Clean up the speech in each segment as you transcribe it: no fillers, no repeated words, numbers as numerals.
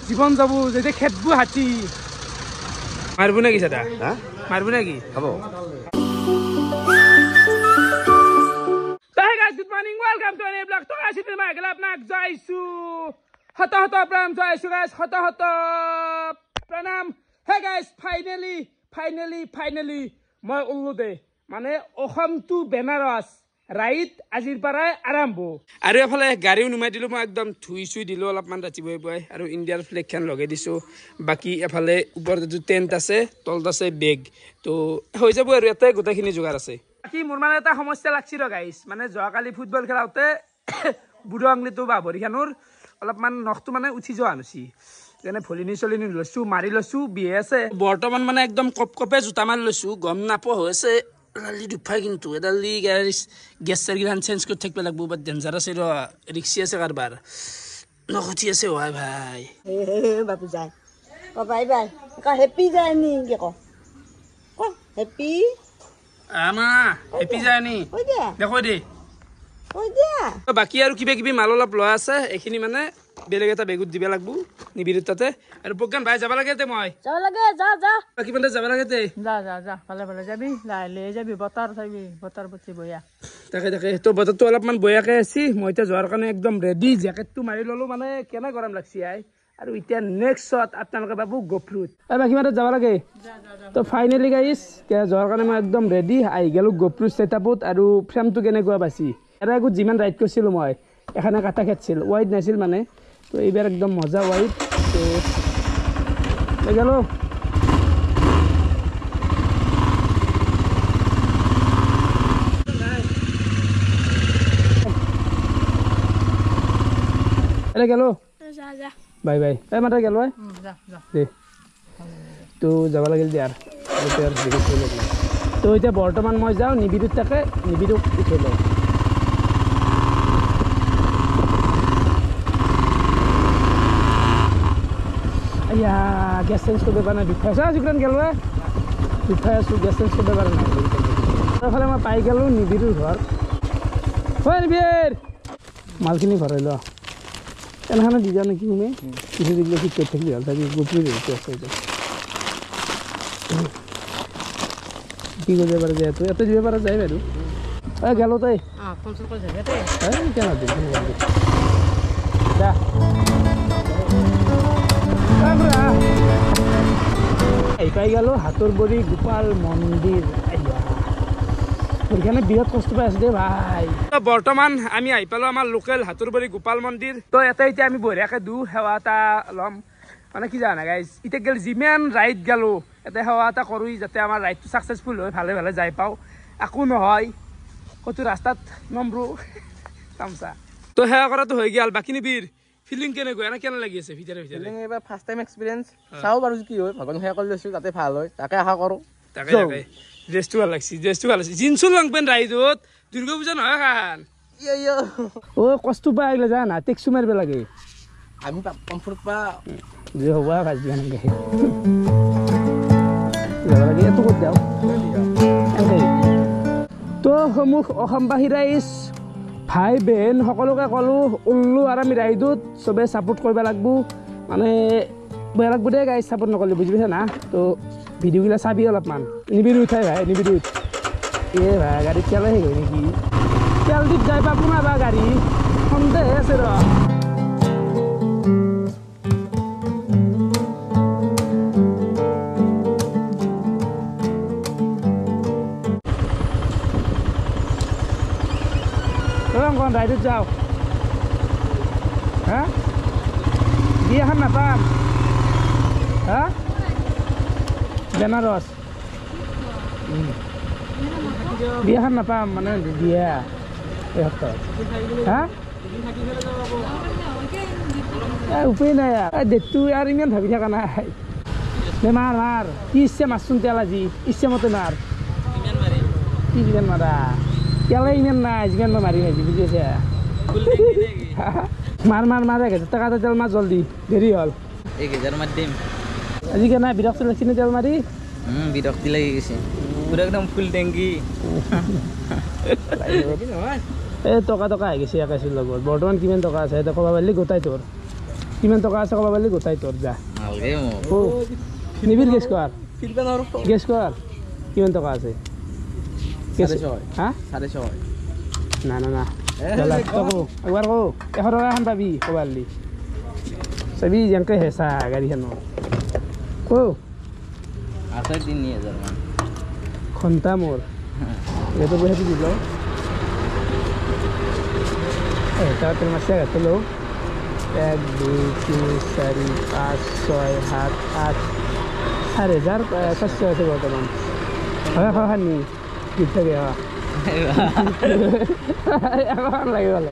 জীবন যাব যদি খেতবো হাতী মারবো নাকি সেটা হ্যাঁ মারবো নাকি হবো good morning welcome to any blog তো আসি তুমি গেলে আপনাক যাইছো হত হত প্রাণ যাইছো গাইস হত হত প্ৰণাম হে গাইস ফাইনালি মই উল্লু দে মানে অসম টু বেনাৰস ৰাইট আজিৰ পৰাই আৰম্ভ আৰু এফালে গাড়ীও নুমাই দিলো মই একদম ধুই চুই দিলো অলপমান ৰাতিপুৱাই পুৱাই আৰু ইণ্ডিয়াৰ ফ্লেগখন লগাই দিছো বাকি এফালে ওপৰত যে টেণ্ট আছে তলত আছে বেগ তো হৈ যাব আৰু এটাই গোটেইখিনি যোগাৰ আছে বাকি মোৰ মানে এটা সমস্যা লাগছি ৰ গাইছ মানে যোৱাকালি ফুটবল খেলাওঁতে বুঢ়ো আঙুলিটো বা ভৰিখনৰ অলপমান নখটো মানে উঠি যোৱা হৈছি যেনে ভলিনি চলিনি লৈছো মাৰি লৈছো বিহে আছে বৰ্তমান মানে একদম কপকপে জোতা মাৰি লৈছো গম নাপোৱা হৈছে লালি দুফাই কিন্তু এডালি গেছ চাৰ্গিলান চেঞ্জ কৰি থাকিব লাগিব বাট ডেঞ্জাৰ আছে ৰ ৰিক্সি আছে কাৰবাৰ নখুঠি আছে হয় ভাই বাবু যায় বাই বাই হেপি যায় নি কে ক হেপি আমা হেপি যায় নি দেখো দে বাকি আৰু কিবা কিবি মাল অলপ লোৱা আছে এইখিনি মানে বেলেগ এটা বেগুত দিব লাগব নিবিৰত তাতে আৰু প্ৰজ্ঞান ভাই যাব লাগে তে মই যাব লাগে যা যা বাকি মানে যাব লাগে তে যা ভালে যাবি লাইলে যাবি বতাৰ চাবি বতাৰ পতি বয়া তাকে তো বতৰটো অলপমান বয়াকে আছে মই এতিয়া যোৱাৰ কাৰণে একদম ৰেডি জেকেটটো মাৰি ললো মানে কেনে গৰম লাগছি আই আৰু এতিয়া নেক্সট শ্বট আপোনালোকে বাবু গোফ্ৰুট বাকি মানে যাব লাগে তো ফাইনেলি গাইছ যোৱাৰ কাৰণে মই একদম ৰেডি আহি গেলো গোফ্ৰুট ছেটআপত আৰু ফ্ৰেমটো কেনেকুৱা বাছি এটা আগত যিমান ৰাইড কৰিছিলোঁ মই এখানে কাটা খেটছিল ৱাইড নাছিল মানে তো এইবাৰ একদম মজা ৱাইড তো গেল এলে গেল বাই বাই এই মাত্ৰ গেল দে তো যাব লাগিল দিয়াৰ তো এতিয়া বৰ্তমান মই যাওঁ নিবিড়ত তাকে নিবিড়ক উঠাই লওঁ या गैस चेंज कर देबा ना बिफासा जिकन गेलवा बिफासु गैस चेंज कर देबा ना तफाले मैं पाई गेलु निबिरु घर ओय निबिर मालकिनी भरैलो एनहाना दिजा ने कि मे किसी दिगलो कि केथे गेल ताकि गोपरी रहते আছে কি করে পারে যায় তো এত দিবে পারে যায় বাইরু এ গেল তাই কনসল করে যাবে তাই কেন দিন যা পাই গেল হাতৰবৰী গোপাল মন্দিৰ এখানে বিৰাট কষ্ট পাই আছে দে ভাই বৰ্তমান আমি আহি পালো আমাৰ লোকেল হাতৰবৰী গোপাল মন্দিৰ তো এটা এতিয়া আমি বঢ়িয়াকে দু সেৱা এটা ল'ম মানে কি জানা গাইজ এতিয়া গেল যিমান ৰাইড গেলো এটা সেৱা এটা কৰোঁ যাতে আমাৰ ৰাইডটো ছাকচেছফুল হয় ভালে ভালে যাই পাওঁ একো নহয় ক'তো ৰাস্তাত নমৰো তামচা তো সেৱা কৰাটো হৈ গেল বাকী নিবিৰ ফিলিং কেনেকুৱা এনে কেনে লাগি আছে ভিতৰে ভিতৰে এবাৰ ফাৰ্ষ্ট টাইম এক্সপিৰিয়েঞ্চ চাও বাৰু কি হয় ভগৱান সেৱা কৰি লৈছো তাতে ভাল হয় তাকে আশা কৰোঁ তাকে ড্ৰেছটো ভাল লাগছি জিন্সৰ লং পেণ্ট ৰাইডত দুৰ্গা পূজা নহয় খান কষ্ট পাই আহিলে যা না টেক্সু মাৰিব লাগে আমি কমফৰ্ট পা যে হ'ব ভাজি এনেকৈ যাব লাগে এইটো ক'ত যাওঁ তো সমূহ অসমবাসী ৰাইজ ভাই বেন সকলোকে ক'লো উল্লু আৰু আমি ৰাইডত চবে ছাপোৰ্ট কৰিব লাগব মানে বেয়া লাগব দে গাইজ ছাপোৰ্ট নকৰিলে বুজি পাইছা না তো ভিডিঅ'গিলা চাবি অলপমান নিবিড় উঠাই ভাই নিবিড় উঠ ভাই গাড়ী তেলে শেষ হয় নেকি তেল দিত যাই পাব না বা গাড়ী সন্দেহ আছে ৰ ৰাইডত যাওঁ হা বিয়াখন নাপাম হা বেনাৰস বিয়াখন নাপাম মানে বিয়া এই সপ্তাহত হা উপায় নাই ডেটটো আৰু ইমান ভাবি থকা নাই দে মাৰ কি ইচ্ছা মাৰচোন তেল আজি ইচ্ছামতে মাৰ কি কিমান মাৰা তেলে ইমান নাই যিমান মই মাৰি মাৰিছি বুজি আছে মাৰ 1000 টকা তেল মাৰ জলদি দেৰি হ'ল 1000 মাৰ দিম আজি কেনে বিৰক্তি লাগছি নে তেল মাৰি বিৰক্তি লাগি গৈছে পুৰা একদম ফুল টেংকি এই টকা আহি গৈছে একাইছিল লগত বৰ্তমান কিমান টকা আছে ক'ব পাৰিলি গোটাই তোৰ কিমান টকা আছে ক'ব পাৰিলে গোটাই তোৰ যা নালগে মোক ও নিবিৰ গেছ কৰ ফিৰবে না ওৰকম গেছ কৰ কিমান টকা আছে গেছ 6.5 হা 6.5 না না না চলা তকো একবাৰ কো 100 টকা খান পাবি ক'ব পাৰিলি চাবি যেনকে হেঁচা গাড়ীখনো কো আছে 3000 মান ঘণ্টা মোৰ এইটো পইচাটো দিব এটা তোৰ মাছে গাঁতলো 1 2 3 4 5 6 7 8 4,500 আছে বৰ্তমান হয় হয় নি ঠিক থাকে এখন লাগি গ'ল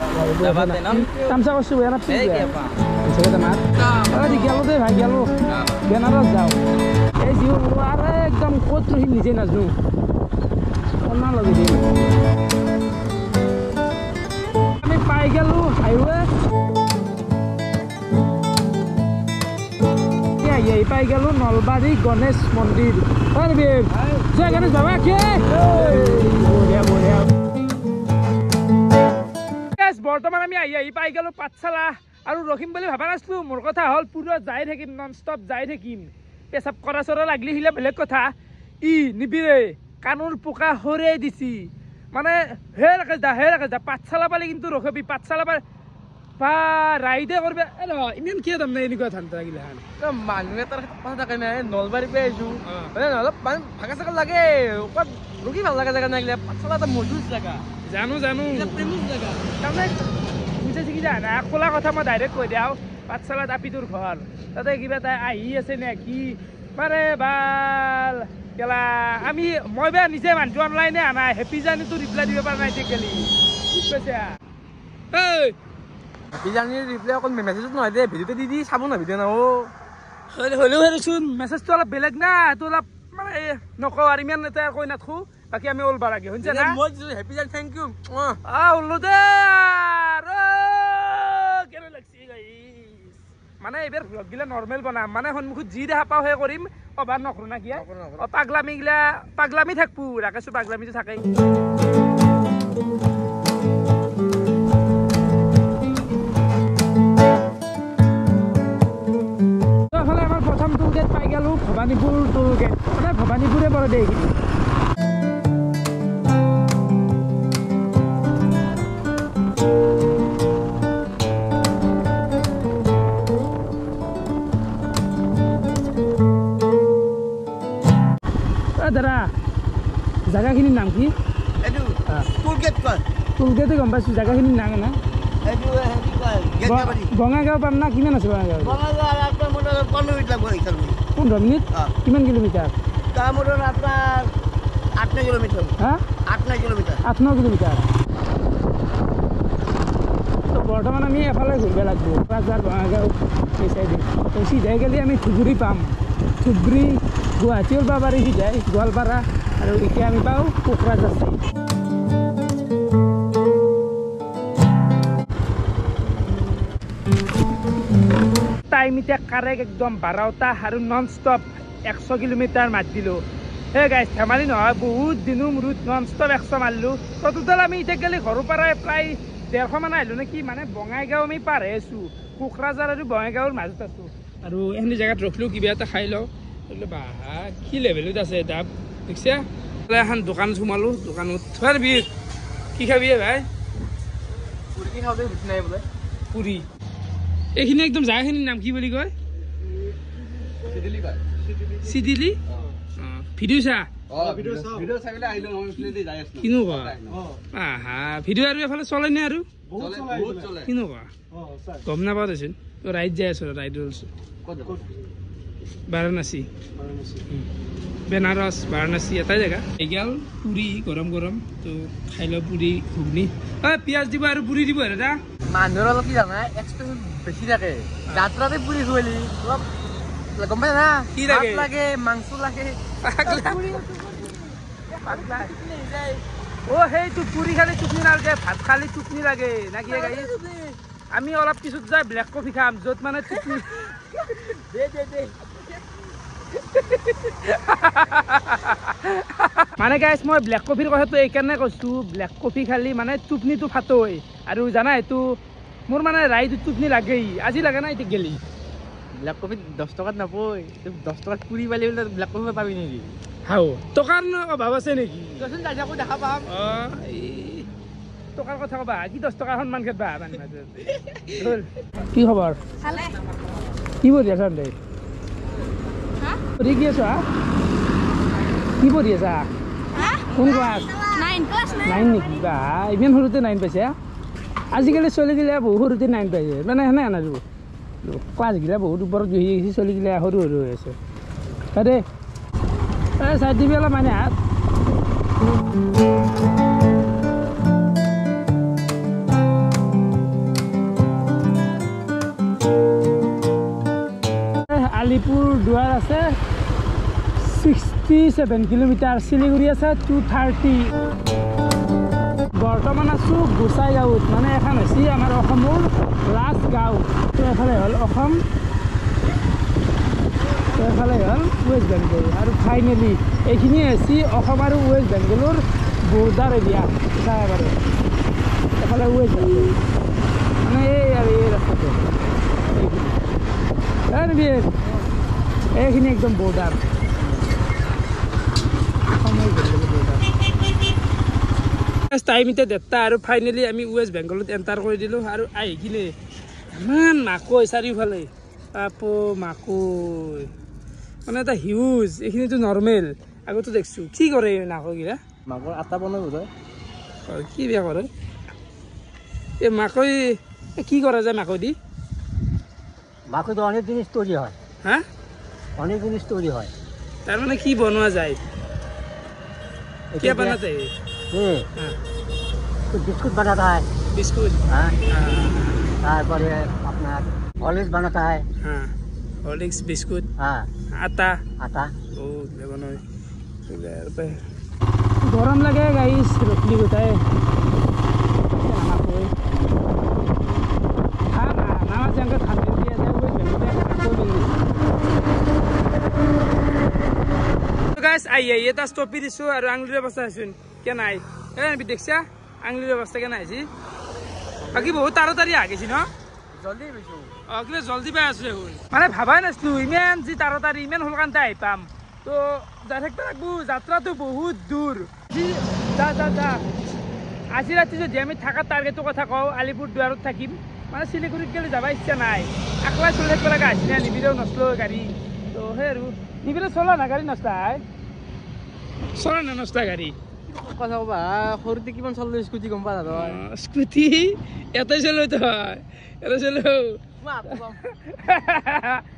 তামচা কৰিছোঁ বেয়া নাপাবি তোমাৰ গেলো দেই ভাই গেলো বেনাৰস যাওঁ এই জীৱ আৰু একদম ক'ত ৰহি নিজে নাজানো অনা লগে দিম আমি পাই গেলো হাইৱে এই পাই গেলো নলবাৰী গণেশ মন্দিৰ জয় গণেশ বাবা কি বঢ়িয়া বঢ়িয়া বৰ্তমান আমি আহি পাই গেলো পাঠশালা আৰু ৰখিম বুলি ভাবা নাছিলো মোৰ কথা হ'ল পুৰা যাই থাকিম নন ষ্টপ যাই থাকিম পেচাব কৰা চৰা লাগলি হিলে বেলেগ কথা ই নিবিৰে কাণৰ পোকা হৰিয়াই দিছি মানে হে ৰাখে যা পাঠশালা পালে কিন্তু ৰখাবি পাঠশালা পালে বা ৰাইডে কৰবে ইমান কিয় তাৰমানে এনেকুৱা ঠাণ্ডা লাগিলে মানুহ এটাৰ কথা থাকে নাই নলবাৰী পে আহিছো অলপ ভাগা চাগা লাগে ক'ত ৰখি ভাল লাগে জেগা নাগিলে পাঠশালা এটা মজুত জেগা জানো প্ৰেমিক জেগা তাৰমানে বুজিছে কি জানা খোলা কথা মই ডাইৰেক্ট কৈ দিওঁ পাঠশালাত আপিটোৰ ঘৰ তাতে কিবা এটা আহি আছে নে কি পাৰে ভাল কেলা আমি মই বেয়া নিজে মানুহটো অনলাইনে আনা হেপী জাৰ্ণিটো ৰিপ্লাই দিব পৰা নাই গেলি বুজি পাইছা এই বিজানিৰ ৰিপ্লাই অকল মেছেজত নহয় দে ভিডিঅ'তে দি চাব না ভিডিঅ' না হ'লেও হেৰিচোন মেছেজটো অলপ বেলেগ না এইটো অলপ মানে নকওঁ আৰু ইমান এটা কৈ নাথাকো বাকী আমি ওলবা লাগে শুনিছে না মই হেপী জাৰ্ণি থেংক ইউ ওলো দে কেনে লাগছি মানে এইবাৰ ভ্লগ গিলা নৰ্মেল বনাম মানে সন্মুখত যি দেখা পাওঁ সেই কৰিম অভাৰ নকৰো না কিয়া পাগলামি গিলা পাগলামি থাকবো ৰাকেশো পাগলামিটো থাকেই পাই গেলো ভবানীপুৰ টোল গেট মানে ভবানীপুৰে পৰে দে এইখিনি দাদা জেগাখিনিৰ নাম কি টোল গেটে গম পাইছোঁ জেগাখিনিৰ নাম না বঙাইগাঁও পাম না কিমান আছে বঙাইগাঁও 15 মিনিট কিমান কিলোমিটাৰ হা 8-9 কিলোমিটাৰ বৰ্তমান আমি এফালে ঘূৰিব লাগিব ৰাজাৰ বঙাইগাঁও এই চাইডে চিধাই গ'লে আমি ধুবুৰী পাম ধুবুৰী গুৱাহাটী ওলবা পাৰি সিধাই গোৱালপাৰা আৰু এতিয়া আমি পাওঁ কোকৰাঝাৰ টাইম এতিয়া কাৰেক্ট একদম 12টা আৰু নন ষ্টপ 100 কিলোমিটাৰ মাৰি দিলোঁ সেই গাইজ ধেমালি নহয় বহুত দিনো মূৰত নন ষ্টপ 100 মাৰিলোঁ তো টোটেল আমি এতিয়া গ'লে ঘৰৰ পৰাই প্ৰায় 150 মান আহিলোঁ নেকি মানে বঙাইগাঁও আমি পাৰ হৈ আছোঁ কোকৰাঝাৰ আৰু বঙাইগাঁৱৰ মাজত আছোঁ আৰু এইখিনি জেগাত ৰখিলোঁ কিবা এটা খাই লওঁ বা কি লেভেলত আছে দাম দেখিছে এখন দোকান সোমালোঁ দোকানত থোৱাৰ বিৰ কি খাবি ভাই পুৰি এইখিনি একদম জেগাখিনিৰ নাম কি বুলি কয় চিডিলি ভিডিঅ' চা কিনো কোৱা ভিডিঅ' আৰু এফালে চলেনে আৰু কিনো কোৱা গম নাপাওঁ দেচোন ৰাইড যাই আছো ৰাইড ওলাইছোঁ বাৰাণসী বেনাৰস বাৰাণসী এটাই জেগা এইগাল পুৰি গৰম গৰম তো খাই লওঁ পুৰি ঘুগনি পিঁয়াজ দিব আৰু পুৰি দিব দাদা মানুহৰ অলপ কি জানা এক্সপেৰিয়েঞ্চ বেছি থাকে যাত্ৰাতে পুৰি খুৱালি অলপ গম পাই না কি লাগে মাংস লাগে সেইটো পুৰি খালি চুকনি নালাগে ভাত খালি চুকনি লাগে না কি আমি অলপ পিছত যাই ব্লেক কফি খাম য'ত মানে চুকনি মানে গাইছ মই ব্লেক কফিৰ কথাটো এইকাৰণে কৈছোঁ ব্লেক কফি খালি মানে টোপনিটো ফাটৈ আৰু জানা এইটো মোৰ মানে ৰাইড টোপনি লাগেই আজি লাগে না এতিয়া গেলি ব্লেক কফি 10 টকাত নাপয় 10 টকাত পুৰি পালি বোলে ব্লেক কফি পাবি নেকি হাও টকাৰ অভাৱ আছে নেকি কচোন যাকো দেখা পাম টকাৰ কথা কবা কি 10 টকা সন্মান খেদবা কি খবৰ কি পঢ়ি আছা দে পঢ়ি কি আছা কি পঢ়ি আছা কোন ক্লাছ 9 নেকি বা ইমান সৰুতে 9 পাইছে আজিকালি ছোৱালীগিলা বহুত সৰুতে 9 পাইছে মানে সেনে আনাৰো ক্লাছগিলা বহুত ওপৰত বহি গৈছে ছোৱালীগিলা সৰু সৰু হৈ আছে দে চাই দিবি অলপ মানে হাত আলিপুৰদুৱাৰ আছে 67 কিলোমিটাৰ শিলিগুৰি আছে 230 বৰ্তমান আছোঁ গোসাইগাঁৱত মানে এখন হৈছে আমাৰ অসমৰ লাষ্ট গাঁও তো এফালে হ'ল অসম তো এফালে হ'ল ৱেষ্ট বেংগল আৰু ফাইনেলি এইখিনি হৈছে অসম আৰু ৱেষ্ট বেংগলৰ বৰ্ডাৰ এৰিয়া চাই বাৰু এফালে ৱেষ্ট বেংগল মানে এই আৰু এই ৰাস্তাটো এইখিনি একদম বৰ্ডাৰ টাইম এতিয়া 1:30 আৰু ফাইনেলি আমি ৱেষ্ট বেংগলত এণ্টাৰ কৰি দিলোঁ আৰু আহি কিনে ইমান মাকৈ চাৰিওফালে আপো মাকৈ মানে এটা হিউজ এইখিনিতো নৰ্মেল আগতো দেখিছোঁ কি কৰে মাকৈগিলা মাকৰ আটা বনাই বোধ কি বেয়া কৰে এই মাকৈ কি কৰা যায় মাকৈ দি মাকৈটো অনেক জিনিস তৈৰি হয় হা অনেক জিনিস তৈৰি হয় তাৰমানে কি বনোৱা যায় কি বনাতে बिस्कुट बनाता है बिस्कुट हाँ तारपरे अपना हॉर्लिक्स बनाता है हाँ हॉर्लिक्स बिस्कुट हाँ आटा आटा ओ गरम लगे गाइस रोटली होता है गाइस आइए ये ता स्टॉप दिसो और आंगलिर अवस्था सुन क्या নাই ए देखছা आंगलिर अवस्था क्या নাই बाकी बहुत तारातारी आ गेছি ন জলদি বেশি কিবা জলদি পাই আছো এখন মানে ভাবাই নাছিলো ইমান যি তাৰাতাৰি ইমান সোনকালে আহি পাম তো যাই থাকিব লাগবো যাত্ৰাটো বহুত দূৰ যা যা যা আজি ৰাতি যদি আমি থাকাৰ টাৰ্গেটৰ কথা কওঁ আলিপুৰদুৱাৰত থাকিম মানে শিলিগুৰিত গ'লে যাব ইচ্ছা নাই আকলাই চলি থাকিব লগা হৈছে নিবিৰেও নচলো গাড়ী তো সেই আৰু নিবিৰে চলা না গাড়ী নচলায় চলা না নচলা গাড়ী কথা কবা সৰুতে কিমান চললো স্কুটি গম পা তই স্কুটি এটাই চলো তই এটা চলো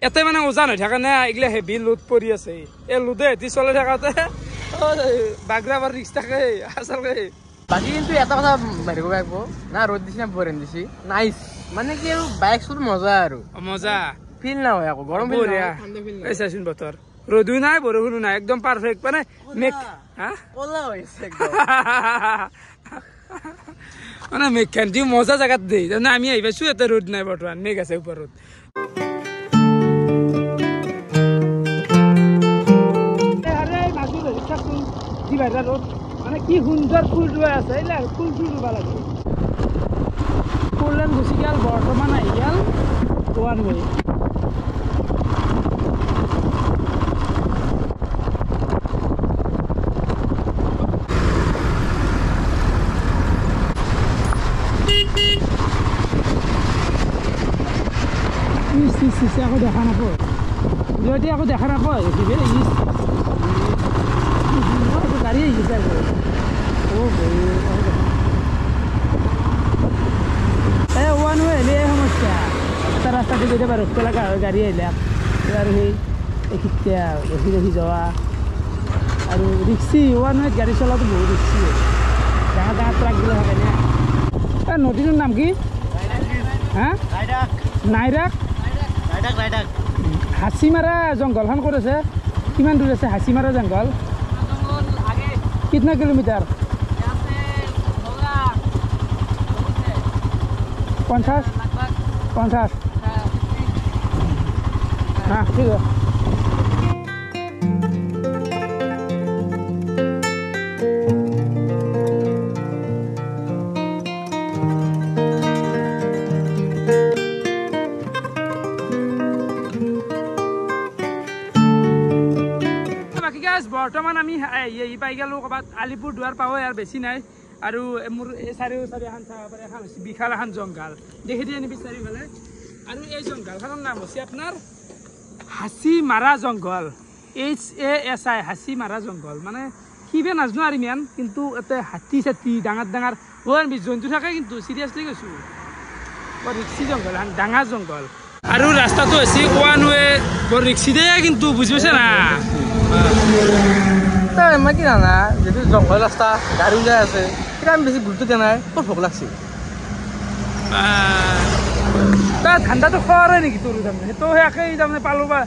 এতে মানে ওজান হৈ থাকে নে এইগিলা হেভি লোড পৰি আছে এই লোডে হেঁতি চলাই থাকাতে বাগৰাবাৰ ৰিক্স থাকে আচলতে বাকী কিন্তু এটা কথা মাৰিব লাগিব না ৰ'দ দিছি না বৰষুণ দিছি নাইচ মানে কি আৰু বাইক চলোৱাৰ মজা আৰু মজা ফিল নহয় আকৌ গৰম ফিল নহয় ঠাণ্ডা ফিল নহয় চাচোন বতৰ ৰ'দো নাই বৰষুণো নাই একদম পাৰফেক্ট মানে মেঘ হা ক'লা হৈছে একদম মানে মেঘখান দি মজা জেগাত দেই তাৰমানে আমি আহি পাইছোঁ এটা ৰ'দ নাই বৰ্তমান মেঘ আছে ওপৰত মানে কি সুন্দৰ ফুল ৰুৱা আছে এইবিলাক ফুল ৰুব লাগে ফুললেন গুচি গ'ল বৰ্তমান আহি গ'ল ওৱান ৱে আকৌ দেখা নাপায় যদি আকৌ দেখা নাপায় গাড়ী আহিছে এই ওৱান ৱে হ'লে সমস্যা এটা ৰাস্তাটো কেতিয়াবা ৰখিব লগা হয় গাড়ী আহিলে আৰু সেই এইখিতে ৰখি ৰখি যোৱা আৰু ৰিক্সি ওৱান ৱেত গাড়ী চলাটো বহুত ৰিক্সি ডাঙৰ ডাঙৰ ট্ৰাকবিলাক থাকে নে এই নদীটোৰ নাম কি হা নাইৰাক হাচিমাৰা জংঘলখন ক'ত আছে কিমান দূৰ আছে হাচিমাৰা জংঘল কিतना কিলোমিটাৰ 50 হা ঠিক আছে গাইজ বৰ্তমান আমি পাই গ'লোঁ ক'ৰবাত আলিপুৰদুৱাৰ পাওঁ আৰু বেছি নাই আৰু মোৰ এই চাৰিওফালে এখন চাব পাৰে এখন হৈছে বিশাল এখন জংঘল দেখি দিয়ে নিবি চাৰিওফালে আৰু এই জংঘলখনৰ নাম হৈছে আপোনাৰ হাচিমাৰা জংঘল HASI হাচিমাৰা জংঘল মানে কিবা নাজানো আৰু ইমান কিন্তু ইয়াতে হাতী চাতী ডাঙৰ ডাঙৰ জন্তু থাকে কিন্তু চিৰিয়াছলি কৈছোঁ বৰ ৰিক্সি জংঘল এখন ডাঙৰ জংঘল আৰু ৰাস্তাটো হৈছে ওৱান ৱে বৰ ৰিক্সি দিয়ে কিন্তু বুজি পাইছে না মই কি জানা যিটো জংঘল ৰাস্তা গাড়ী ওলাই আছে সেইটো আমি বেছি গুৰুত্ব দিয়া নাই বৰ ভোক লাগছে তাৰ ঠাণ্ডাটো খোৱাৰে নেকি তোৰ তাৰমানে সেইটো একেই তাৰমানে পালোঁ বা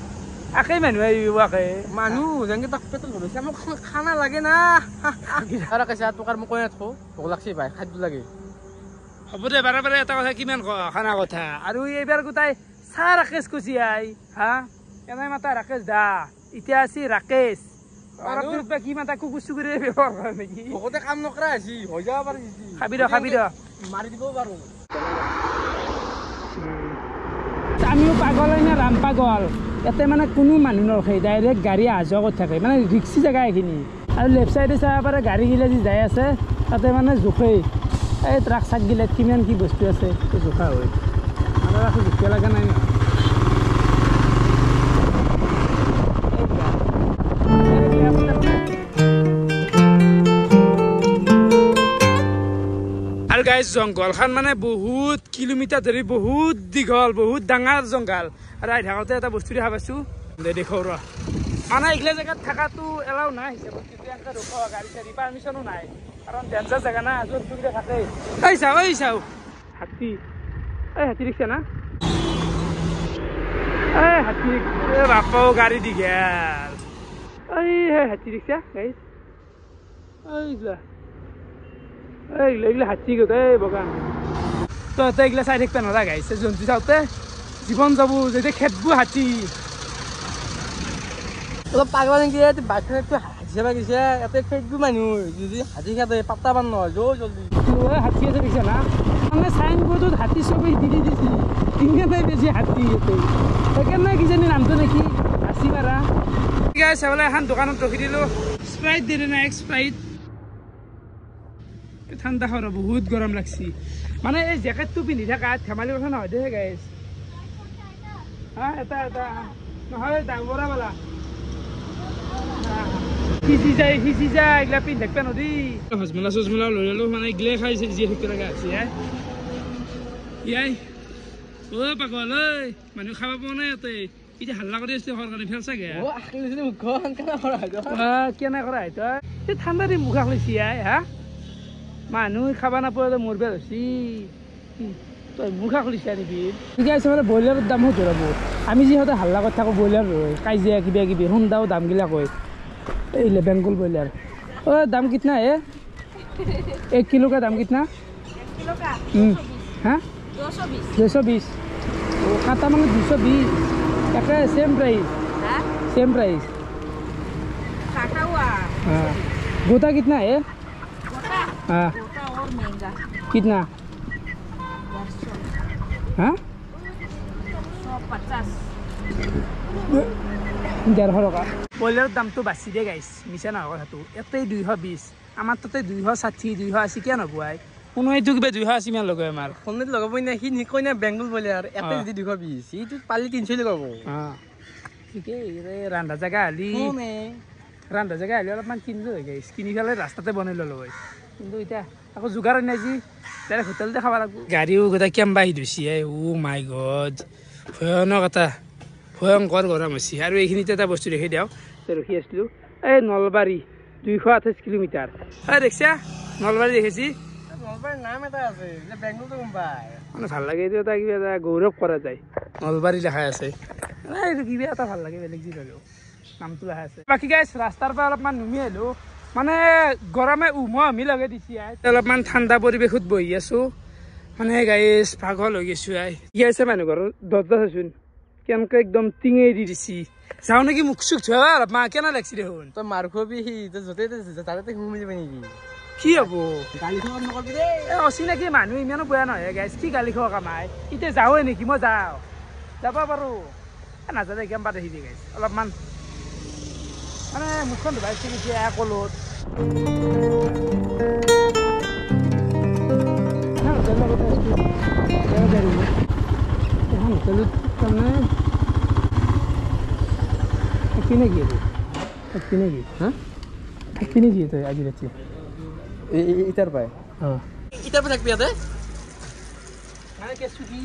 একেই মানুহ আহিব একে মানুহ যেনেকৈ তাক পেটত ধৰিছে আমাক খানা লাগে না আৰু কৈছে তোক আৰু মই কৈ নাথাকোঁ ভোক লাগছে ভাই খাদ্য লাগে হ'ব দে বাৰে বাৰে এটা কথা কিমান ক খানা কথা আৰু এইবাৰ গোটাই চাহ ৰাকেশ কুচি আই হা এনেই মাতা ৰাকেশ দা এতিয়া আছি ৰাকেশ কি মাতা কুকুৰ চুকুৰে ব্যৱহাৰ কৰে নেকি ভোকতে কাম নকৰা হৈছে হৈ যাব পাৰি খাবি ৰ মাৰি দিব পাৰোঁ আমিও পাগল হয় না ৰাম পাগল ইয়াতে মানে কোনো মানুহ নৰখে ডাইৰেক্ট গাড়ী অহা যোৱা কৰি থাকে মানে ৰিক্সি জেগা এইখিনি আৰু লেফ্ট চাইডে চাব পাৰে গাড়ীগিলা যি যাই আছে তাতে মানে জোখেই এই ট্ৰাক চাকগিলাত কিমান কি বস্তু আছে জোখা হয় আৰু আকৌ জোখিব লগা নাই আৰু গাইজ জংঘলখন মানে বহুত কিলোমিটাৰ ধৰি বহুত দীঘল বহুত ডাঙৰ জংঘল আৰু আহি থাকোঁতে এটা বস্তু দেখা পাইছোঁ দেখুৱাওঁ ৰ মানে এইগিলা জেগাত থকাটো এলাও নাই হিচাপত কিন্তু এনেকৈ ৰখা গাড়ী চাড়ী পাৰ্মিশ্যনো নাই কাৰণ ডেঞ্জাৰ জেগা না জন্তুবিলাক থাকেই এই চাওঁ হাতী এই হাতী দেখিছা না এই হাতী বাপাও গাড়ী দীঘল এই হাতী দেখিছা গাইজ এইগিলা হাতী গোট এই বগান তহঁতে এইগিলা চাই থাকিব নৰা গাইছে জন্তু চাওঁতে জীৱন যাব যেতিয়া খেদবোৰ হাতী অলপ পাগল নেকি বাইকখনটো হাতী চাব গৈছে ইয়াতে খেদবোৰ মানুহ যদি হাতী খেদে পাত্তা পান নহয় যৌ জলদি হাতী আছে দেখিছা না মানে চাইন বৰ্ডত হাতী চবেই দি দিছে ইমানেই বেছি হাতী ইয়াতে সেইকাৰণে কিজানি নামটো নেকি হাচিমাৰা চাবলৈ এখন দোকানত ৰখি দিলোঁ স্প্ৰাইট দিলে না স্প্ৰাইট ঠাণ্ডা খাওঁ বহুত গৰম লাগছি মানে এই জেকেটটো পিন্ধি থকা ধেমালি কথা নহয় দে গাইজ হা এটা নহয় ডাঙৰা বালা সিঁচি যায় এইগিলা পিন্ধি থাকিব নদী হজমলা চজমলা লৈ ল'লোঁ মানে এইগিলাই খাই জীয়াই থাকিব লগা হৈছে ইয়াই পাগল ঐ মানুহ খাব পোৱা নাই ইয়াতে এতিয়া হাল্লা কৰি আছে ঘৰ কাৰণে ফেল চাগে কেনে কৰা তই ঠাণ্ডা দি মুখা খুলিছি হা মানুহ খাবা নাপায় মোৰ বেল হৈছি তই মুখা খুলিছা নেকি ঠিক আছে মানে ব্ৰইলাৰৰ দামো ধৰাব আমি যিহঁতে হাল্লা কৰি থাকোঁ ব্ৰইলাৰ কাজিয়া কিবা কিবি সোনদাও দামগিলা কয় এই বেংগল ব্ৰইলাৰ দাম কিतना है 1 किलो का दाम कितना 1 किलो का हाँ 220 वो खाता मांगे 220 क्या सेम प्राइस सेम प्राइस काटा हुआ हाँ गोटा कितना है गोटा हाँ गोटा और महंगा कितना हाँ 150 টকা ব্ৰইলাৰৰ দামটো বাছি দিয়ে গাইছ মিছা নহয় কথাটো ইয়াতে 220 আমাৰ তাতে 260 280 কিয় নপুৱাই কোনো এইটো কিবা 280 মান লগাই আমাৰ ফোনত লগাবই না সি নিকয় না বেংগল ব্ৰইলাৰ ইয়াতে যদি 220 সিটো পালি 300 লগাব ঠিকেই ৰান্ধা জেগা হ'লে অলপমান কিনিলোঁ হয় গাইছ কিনি পেলাই ৰাস্তাতে বনাই ল'লোঁ হয় কিন্তু এতিয়া আকৌ যোগাৰ নাই যি ডাইৰেক্ট হোটেলতে খাব লাগিব গাড়ীও গোটেই কেম্বা আহি ধুইছে মাই গড ভয়ানক এটা ভয়ংকৰ গৰম হৈছে আৰু এইখিনিতে এটা বস্তু দেখি দিওঁ ৰখি আছিলোঁ এই নলবাৰী 228 কিলোমিটাৰ দেখিছা নলবাৰী দেখিছি নলবাৰীৰ নাম এটা আছে যে বেংগলটো গম পায় মানে ভাল লাগে এইটো এটা কিবা এটা গৌৰৱ কৰা যায় নলবাৰী লেখাই আছে এইটো কিবা এটা ভাল লাগে বেলেগ যি হ'লেও নামটো লেখা আছে বাকী গাইছ ৰাস্তাৰ পৰা অলপমান নুমি আহিলোঁ মানে গৰমে উমহি লগাই দিছে অলপমান ঠাণ্ডা পৰিৱেশত বহি আছোঁ মানে গাইছ পাগল হৈ গৈছোঁ কি আছে মানুহ ঘৰৰ দৰ্জা চাচোন কেনেকৈ একদম টিঙে দি দিছি যাওঁ নেকি মুখ চুখ ধোৱা অলপমান কেনে লাগছি দেখোন তই মাৰ খুৱাবি তই য'তে তাতে সোমাই যাবি নেকি কি হ'ব গালি খোৱা নকৰিবি দেই অচিনাকি মানুহ ইমানো বেয়া নহয় গাইছ কি গালি খোৱা কামাই এতিয়া যাওঁৱে নেকি মই যাওঁ যাব পাৰোঁ নাযাওঁ কেম্পাত আহি দিয়ে গাইছ অলপমান মানে মুখখন ধুবাইছে নেকি কলত হোটেলত তাৰমানে থাকি নেকি থাকি নেকি হা থাকি নেকি তই আজি ৰাতি ইটাৰ পাই অঁ ইটাৰ পাই থাকবি ইয়াতে মানে কেছটো কি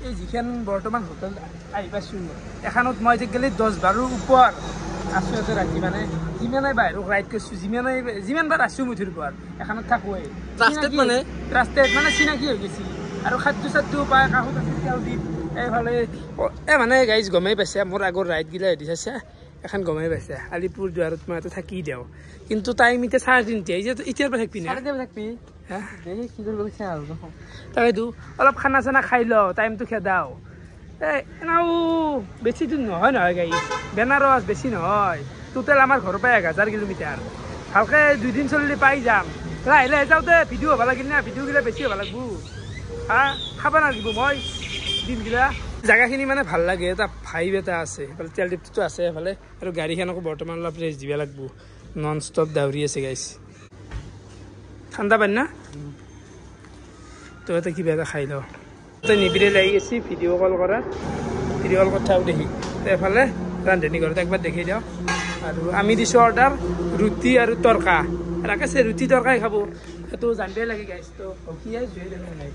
এই যিখন বৰ্তমান হোটেল আহি পাইছোঁ এখনত মই গ'লে 10-12 ওপৰ আছোঁ ইয়াতে ৰাতি মানে যিমানে বাহিৰক ৰাইড কৰিছোঁ যিমানবাৰ আছোঁ মুঠিৰ পৰা এখনত থাকোঁৱেই ৰাস্তাত মানে চিনাকি হৈ গৈছে আৰু খাদ্য চাদ্যও পায় কাষত আছে তেল দি এইফালে মানে গাইজ গমেই পাইছে মোৰ আগৰ ৰাইডগিলা হেৰি চাইছে এখন গমেই পাইছে আলিপুৰদুৱাৰত মই ইয়াতে থাকি দিওঁ কিন্তু টাইম এতিয়া 3:30 এতিয়াৰ পৰা থাকবি না থাকবি হা কি কৰিব গৈছে আৰু তাকেতো অলপ খানা চানা খাই লওঁ টাইমটো খেদাও এনেও বেছি দূৰ নহয় গাড়ী বেনাৰস বেছি নহয় টোটেল আমাৰ ঘৰৰ পৰা 1000 কিলোমিটাৰ ভালকৈ 2 দিন চলিলে পাই যাম লাহে লাহে যাওঁতে ভিডিঅ' হ'ব লাগিল না ভিডিঅ'গিলা বেছি হ'ব লাগব হা খাব নালাগিব মই দিনগিলা জেগাখিনি মানে ভাল লাগে এটা ভাইব এটা আছে এইফালে তেল ডিপুটো আছে এইফালে আৰু গাড়ীখনকো বৰ্তমান অলপ ৰেষ্ট দিব লাগিব নন ষ্টপ দাউৰি আছে গাইছ ঠাণ্ডা পানী না তো এটা কিবা এটা খাই লওঁ তই নিবিৰে লাগি গৈছি ভিডিঅ' কল কৰাৰ ভিডিঅ' কল কথাও দেখি এফালে ৰান্ধনি ঘৰত একবাৰ দেখি দিওঁ আৰু আমি দিছোঁ অৰ্ডাৰ ৰুটি আৰু তৰকা ৰাকেছে ৰুটি তৰকাই খাব সেইটো জানিবই লাগে গাইছ তো হকিয়াই জুই দেখা নাই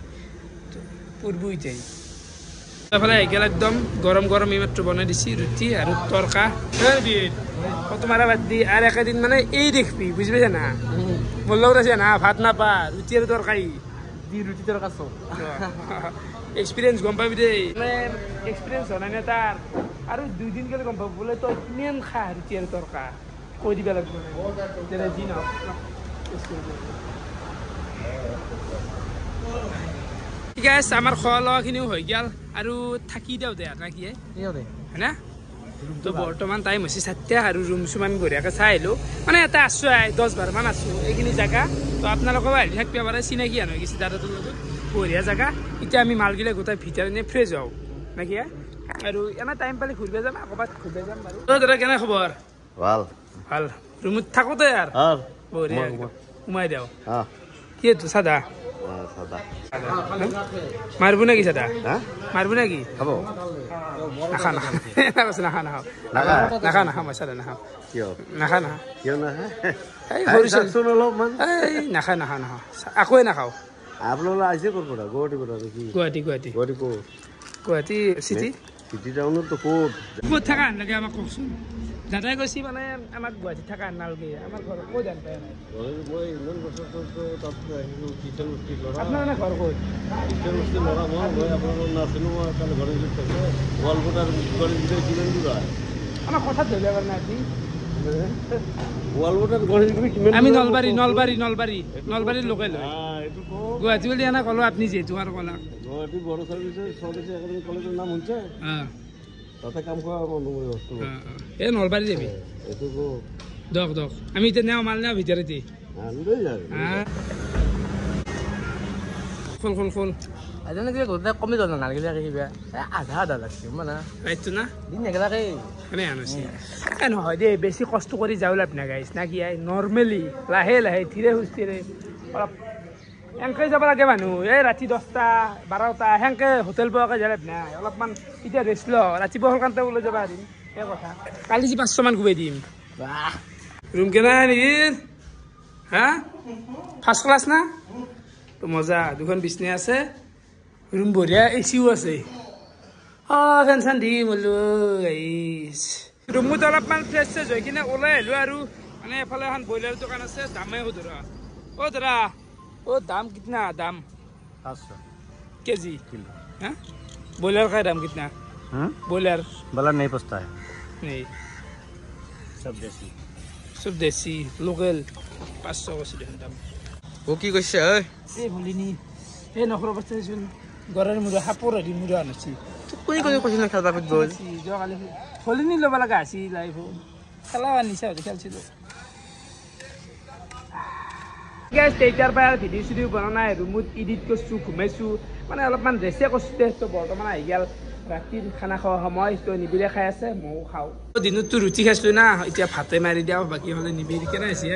পূৰ্ব ইটাই এফালে আহি গ'ল একদম গৰম গৰম এইমাত্ৰ বনাই দিছি ৰুটি আৰু তৰকা তোমাৰ বাদ দি আৰু একেদিন মানে এই দেখবি বুজি পাইছা না মোৰ লগত আছে না ভাত নাপা ৰুটি আৰু তৰকাৰী ৰুটি তৰকা চব এক্সপিৰিয়েঞ্চ গম পাবি দেই মানে এক্সপিৰিয়েঞ্চ হোৱা নাই নে তাৰ আৰু 2 দিন গ'লে গম পাব বোলে তই কিমান খা ৰুটি আৰু তৰকা কৈ দিব লাগিব তেনে যি নহওক ঠিক আছে আমাৰ খোৱা লোৱাখিনিও হৈ গ'ল আৰু থাকি দিওঁ দে না কি হয় না তো বৰ্তমান টাইম হৈছে 7টা আৰু ৰুম চুম আমি বঢ়িয়াকৈ চাই আহিলোঁ মানে এটা আছোঁ 10-12 মান আছোঁ এইখিনি জেগা তো আপোনালোকৰ আহি থাকিব পাৰে চিনাকি হৈ গৈছে দাদাটোৰ লগত বঢ়িয়া জেগা এতিয়া আমি মালগিলা গোটাই ভিতৰত এনে ফ্ৰেছ হওঁ নাকি আৰু এনে টাইম পালে ঘূৰিব যাম ক'ৰবাত ঘূৰিব যাম বাৰু দাদা কেনে খবৰ ভাল ভাল ৰুমত থাকোঁতে আৰু বঢ়িয়া সোমাই দিওঁ কি এইটো চাদা মাৰিব নেকি চাদা মাৰিব নেকি খাব নাখা মই চাদা নাখাওঁ কিয় নাখা কিয় নাহে এই সৰু চাওকচোন অলপমান এই নাখা আকোৱে নাখাওঁ আপোনালোক আহিছে ক'ৰ পৰা গুৱাহাটীৰ পৰা নেকি গুৱাহাটী গুৱাহাটী ক'ত গুৱাহাটী চিটি চিটি টাউনতো ক'ত ক'ত থকা আনলাগে আমাক কওকচোন দাদাই কৈছে মানে আমাক গুৱাহাটীত থকা আনালগে আমাৰ ঘৰ ক'ত জান পাই নাই মই ইমান বছৰ তাত আহিলোঁ কিচেন বস্তিৰ ল'ৰা আপোনাৰ মানে ঘৰ ক'ত কিচেন বস্তিৰ ল'ৰা মই আপোনালোকৰ নাছিলোঁ মই কালি ঘৰে থাকে ৱালবোৰ্ড আৰু গণেশ ভিতৰত কিমান দূৰ হয় আমাৰ কথাত ধৰিব পৰা নাই আজি ৱালবোৰ্ড আৰু গণেশ ভিতৰত কিমান আমি নলবাৰীৰ লোকেল হয় এইটো ক'ত গুৱাহাটী বুলি এনে ক'লোঁ আপুনি যিহেতু আৰু ক'লা গুৱাহাটী বড়ো চাৰ্ভিচেছ চলিছে একাডেমি কলেজৰ নাম শুনিছে তাতে কাম কৰা মানুহ বস্তু এই নলবাৰী যাবি এইটো ক'ত দক আমি এতিয়া নেওঁ মাল নেওঁ ভিতৰতে আনিলেই যায় খোল আজিকালি কিবা ঘৰতে কমি যোৱা নালাগিলে কিবা আধা লাগছে মানে ৰাইটটো না দিন নেগেলাকে মানে আনিছে এই নহয় দেই বেছি কষ্ট কৰি যাওঁ লাভ নাই গাইছ না কি নৰ্মেলি লাহে ধীৰে সুস্থিৰে অলপ এনেকৈ যাব লাগে মানুহ এই ৰাতি 10টা 12টা সেনেকৈ হোটেল পোৱাকৈ যায় লাভ নাই অলপমান এতিয়া ৰেষ্ট ল ৰাতিপুৱা সোনকালে ওলাই যাব পাৰিম এই কথা কালি যি 500 মান ঘূৰাই দিম ৰুম কেনে নেকি হা ফাৰ্ষ্ট ক্লাছ না তো মজা দুখন বিচনা আছে ৰুম বঢ়িয়া এচিও আছে ফেন চেন দি বোলো ৰুমত অলপমান ফ্ৰেছ চেছ হৈ কিনে ওলাই আহিলোঁ আৰু মানে এফালে এখন ব্ৰইলাৰ দোকান আছে দামে ধৰা দাম কিतना দাম 500 केजी हाँ बॉयलर का दाम कितना बॉयलर बॉयलर नहीं पचता है नहीं सब देसी लोकल 500 का सीधे दाम ও কি কৈছে ঐ এই ভলিনি এই নখৰ অৱস্থা চোন গৰৰ মুৰা হাপৰ দি মুৰা আনছি কোনি কৈছে না খেলবা গ'ল যোৱাকালি ভলিনি ল'ব লগা আছিল লাইভ খেলা আনিছে খেলছিলোঁ গাইজ তেতিয়াৰ পৰা ভিডিঅ' চিডিঅ' বনোৱা নাই ৰুমত এডিট কৰিছোঁ ঘুমাইছোঁ মানে অলপমান ৰেষ্টে কৰিছোঁ তো বৰ্তমান আহি গ'ল ৰাতিৰ খানা খোৱা সময় তো নিবিৰে খাই আছে ময়ো খাওঁ দিনততো ৰুটি খাইছিলোঁ না এতিয়া ভাতে মাৰি দিওঁ বাকী হ'লে নিবিৰি কেনে আছে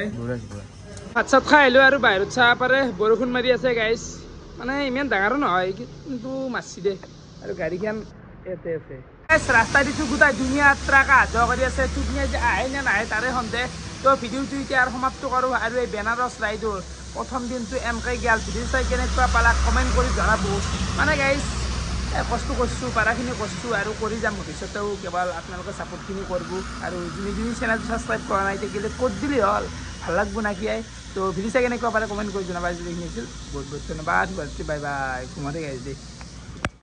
ভাত চাত খাই আহিলোঁ আৰু বাহিৰত চাহ পাৰে বৰষুণ মাৰি আছে গাইজ মানে ইমান ডাঙৰো নহয় কিন্তু মাৰছি দে আৰু গাড়ীখন ইয়াতে আছে ৰাস্তা দিছোঁ গোটাই ধুনীয়া ট্ৰাক অহা যোৱা কৰি আছে ধুনীয়া যে আহে নে নাহে তাৰে সন্দেহ তো ভিডিঅ'টো এতিয়া আৰু সমাপ্ত কৰোঁ আৰু এই বেনাৰস ৰাইডৰ প্ৰথম দিনটো এনেকৈ গেল ভিডিঅ' চাই কেনেকুৱা পালা কমেণ্ট কৰি জনাব মানে গাইজ কষ্ট কৰিছোঁ পাৰাখিনি কৰিছোঁ আৰু কৰি যাম ভৱিষ্যতেও কেৱল আপোনালোকে ছাপৰ্টখিনি কৰিব আৰু যোনে যোনে চেনেলটো ছাবস্ক্ৰাইব কৰা নাই তেতিয়াহ'লে ক'ত দিলেই হ'ল ভাল লাগব নাকি তো ভিডিঅ' চাই কেনেকুৱা পাৰে কমেণ্ট কৰি জনাবা যদি এইখিনি আছিল বহুত বহুত ধন্যবাদ বাই বাই ঘুমতে গাইজ দেই